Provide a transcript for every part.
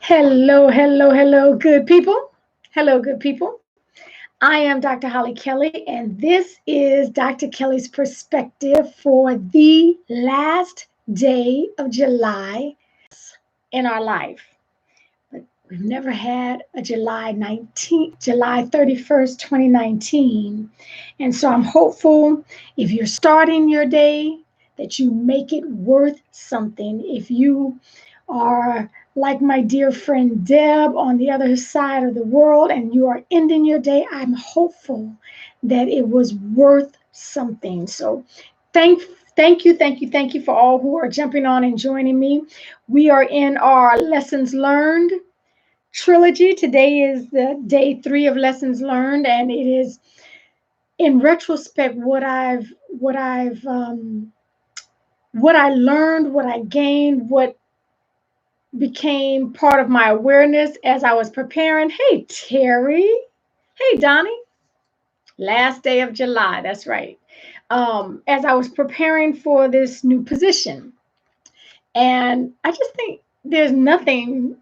Hello, hello, hello, good people. Hello, good people. I am Dr. Hollie Kelly, and this is Dr. Kelly's perspective for the last day of July in our life. But we've never had a July 31st, 2019. And so I'm hopeful if you're starting your day that you make it worth something. If you are like my dear friend Deb on the other side of the world and you are ending your day, I'm hopeful that it was worth something. So thank thank you for all who are jumping on and joining me. We are in our lessons learned trilogy. Today is the day 3 of lessons learned, and it is in retrospect what I learned, what I gained, what became part of my awareness as I was preparing. Hey, Terry. Hey, Donnie. Last day of July. That's right. As I was preparing for this new position. And I just think there's nothing,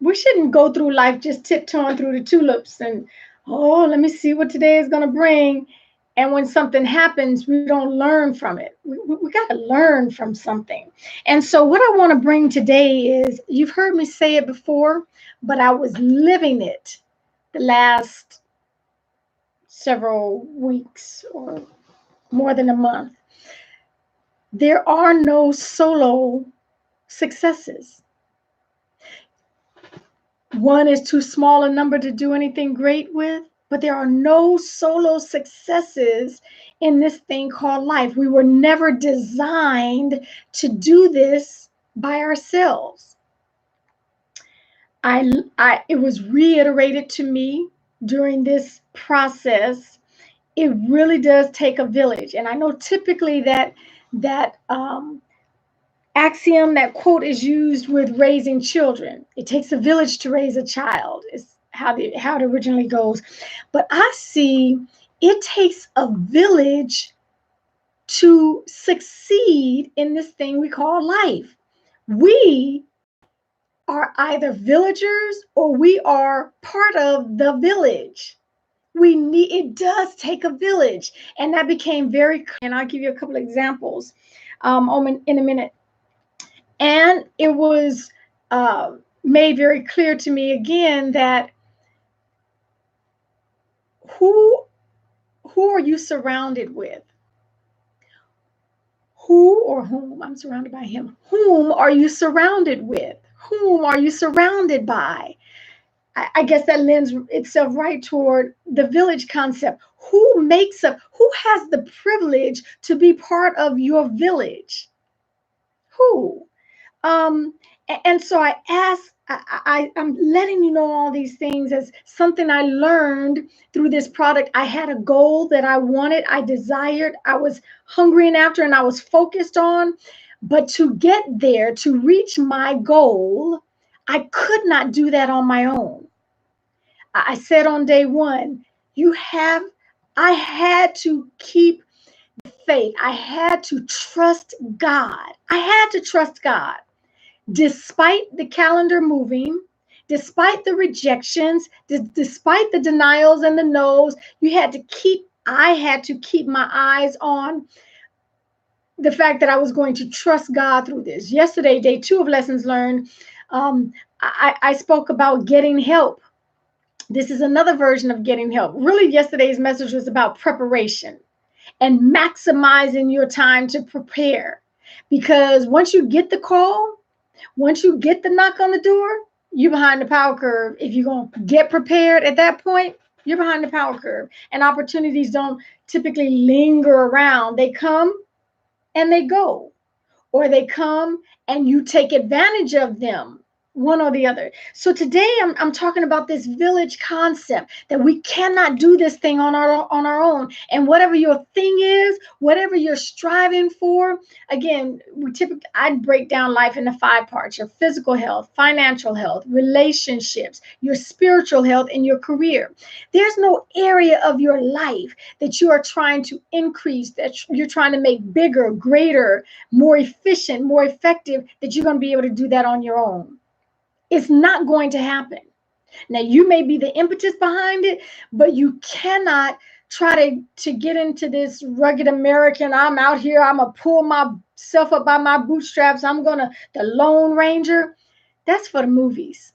we shouldn't go through life just tiptoeing through the tulips and, oh, let me see what today is going to bring. And when something happens, we don't learn from it. We got to learn from something. And so, what I want to bring today is you've heard me say it before, but I was living it the last several weeks or more than a month. There are no solo successes. One is too small a number to do anything great with, but there are no solo successes in this thing called life. We were never designed to do this by ourselves. It was reiterated to me during this process. It really does take a village, and I know typically that axiom, that quote is used with raising children. It takes a village to raise a child, is how it originally goes. But I see it takes a village to succeed in this thing we call life. We are either villagers or we are part of the village. It does take a village. And that became very clear. And I'll give you a couple of examples in a minute. And it was made very clear to me again that who are you surrounded with? Who or whom? I'm surrounded by him. Whom are you surrounded with? Whom are you surrounded by? I guess that lends itself right toward the village concept. Who has the privilege to be part of your village? Who? And so I'm letting you know all these things as something I learned through this product. I had a goal that I wanted, I desired, I was hungry after, and I was focused on. But to get there, to reach my goal, I could not do that on my own. I said on day one, I had to keep faith. I had to trust God. I had to trust God. Despite the calendar moving, despite the rejections, despite the denials and the no's, I had to keep my eyes on the fact that I was going to trust God through this. Yesterday, day 2 of lessons learned, I spoke about getting help. This is another version of getting help. Really, yesterday's message was about preparation and maximizing your time to prepare. Because once you get the call, once you get the knock on the door, you're behind the power curve. If you're going to get prepared at that point, you're behind the power curve. And opportunities don't typically linger around. They come and they go, or they come and you take advantage of them, one or the other. So today I'm talking about this village concept, that we cannot do this thing on our own. And whatever your thing is, whatever you're striving for, again, I'd break down life into 5 parts: your physical health, financial health, relationships, your spiritual health, and your career. There's no area of your life that you are trying to increase, that you're trying to make bigger, greater, more efficient, more effective, that you're going to be able to do that on your own. It's not going to happen. Now, you may be the impetus behind it, but you cannot try to get into this rugged American, I'm out here, I'm going to pull myself up by my bootstraps, the Lone Ranger. That's for the movies.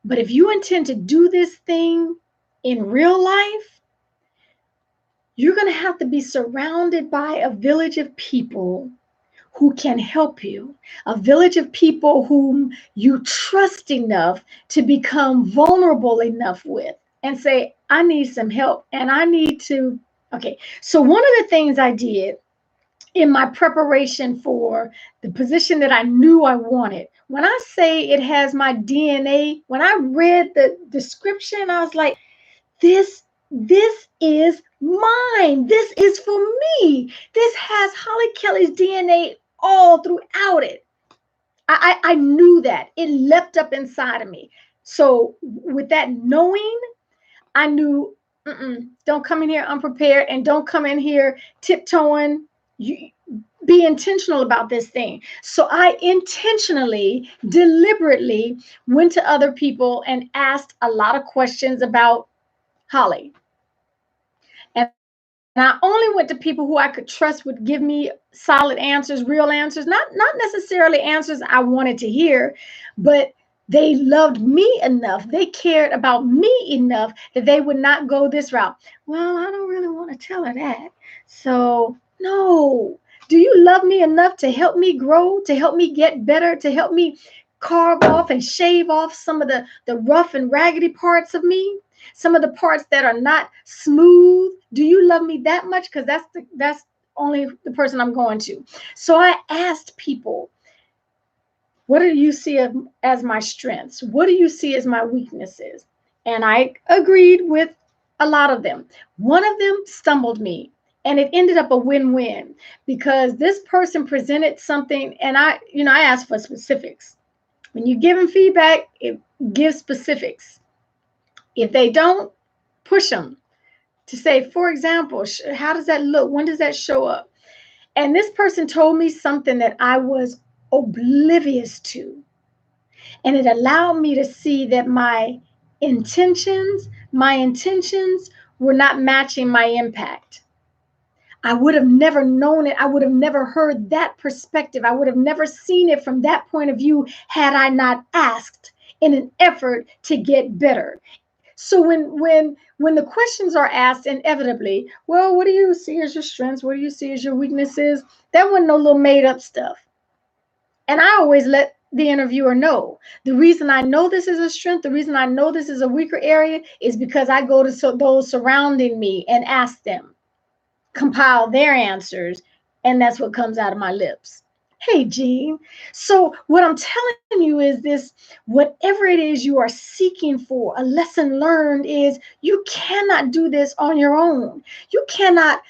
But if you intend to do this thing in real life, you're going to have to be surrounded by a village of people who can help you, a village of people whom you trust enough to become vulnerable enough with and say, I need some help and I need to. Okay, so one of the things I did in my preparation for the position that I knew I wanted, when I say it has my DNA, when I read the description, I was like, this is mine. This is for me. This has Hollie Kelly's DNA all throughout it. I knew that. It leapt up inside of me. So with that knowing, I knew, don't come in here unprepared and don't come in here tiptoeing. You be intentional about this thing. So I intentionally, deliberately went to other people and asked a lot of questions about Hollie. And I only went to people who I could trust would give me solid answers, real answers, not necessarily answers I wanted to hear, but they loved me enough. They cared about me enough that they would not go this route. Well, I don't really want to tell her that. So, no. Do you love me enough to help me grow, to help me get better, to help me carve off and shave off some of the rough and raggedy parts of me? Some of the parts that are not smooth. Do you love me that much? Because that's only the person I'm going to. So I asked people, what do you see as my strengths? What do you see as my weaknesses? And I agreed with a lot of them. One of them stumbled me, and it ended up a win-win because this person presented something, and I asked for specifics. When you give them feedback, it gives specifics. If they don't, push them to say, for example, how does that look? When does that show up? And this person told me something that I was oblivious to. And it allowed me to see that my intentions were not matching my impact. I would have never known it. I would have never heard that perspective. I would have never seen it from that point of view had I not asked in an effort to get better. So when the questions are asked inevitably, well, what do you see as your strengths? What do you see as your weaknesses? That wasn't no little made up stuff. And I always let the interviewer know. The reason I know this is a strength, the reason I know this is a weaker area is because I go to those surrounding me and ask them, compile their answers, and that's what comes out of my lips. Hey, Jean. So what I'm telling you is this, whatever it is you are seeking for, a lesson learned is you cannot do this on your own. You cannot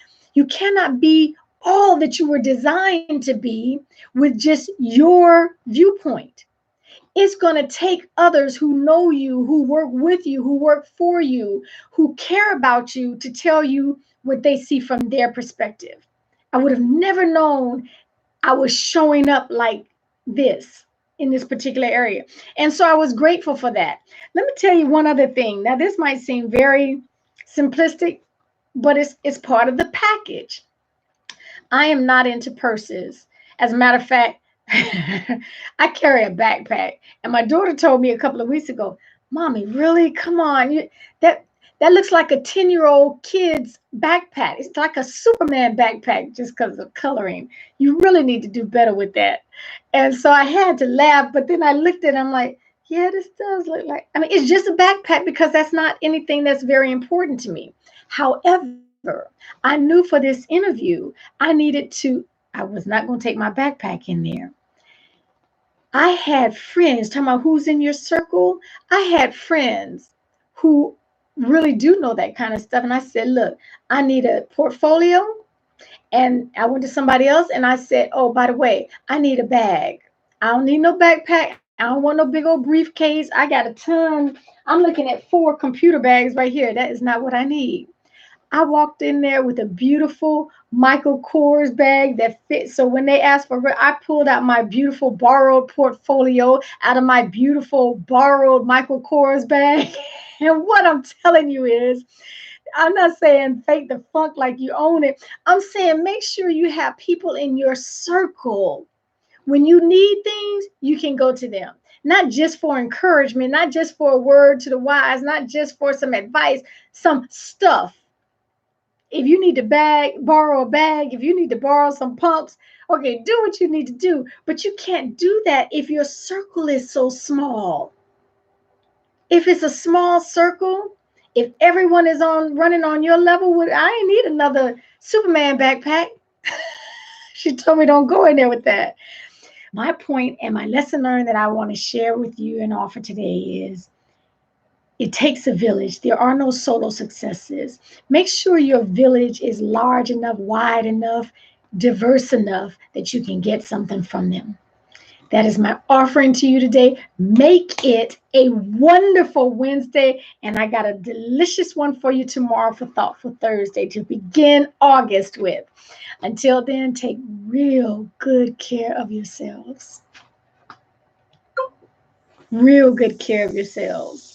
be all that you were designed to be with just your viewpoint. It's going to take others who know you, who work with you, who work for you, who care about you to tell you what they see from their perspective. I would have never known I was showing up like this in this particular area. And so I was grateful for that. Let me tell you one other thing. Now, this might seem very simplistic, but it's part of the package. I am not into purses. As a matter of fact, I carry a backpack. And my daughter told me a couple of weeks ago, Mommy, really? Come on. That looks like a 10-year-old kid's backpack. It's like a Superman backpack just because of coloring. You really need to do better with that. And so I had to laugh, but then I looked at it, I'm like, yeah, this does look like, it's just a backpack because that's not anything that's very important to me. However, I knew for this interview, I was not going to take my backpack in there. I had friends, talking about who's in your circle. I had friends who really do know that kind of stuff. And I said, look, I need a portfolio. And I went to somebody else and I said, oh, by the way, I need a bag. I don't need no backpack. I don't want no big old briefcase. I got a ton. I'm looking at 4 computer bags right here. That is not what I need. I walked in there with a beautiful Michael Kors bag that fits. So when they asked for it, I pulled out my beautiful borrowed portfolio out of my beautiful borrowed Michael Kors bag. And what I'm telling you is, I'm not saying fake the funk like you own it. I'm saying make sure you have people in your circle. When you need things, you can go to them. Not just for encouragement, not just for a word to the wise, not just for some advice, some stuff. If you need to borrow a bag, if you need to borrow some pumps, okay, do what you need to do. But you can't do that if your circle is so small. If it's a small circle, if everyone is running on your level, I ain't need another Superman backpack. She told me don't go in there with that. My point and my lesson learned that I want to share with you and offer today is it takes a village. There are no solo successes. Make sure your village is large enough, wide enough, diverse enough that you can get something from them. That is my offering to you today. Make it a wonderful Wednesday. And I got a delicious one for you tomorrow for Thoughtful Thursday to begin August with. Until then, take real good care of yourselves. Real good care of yourselves.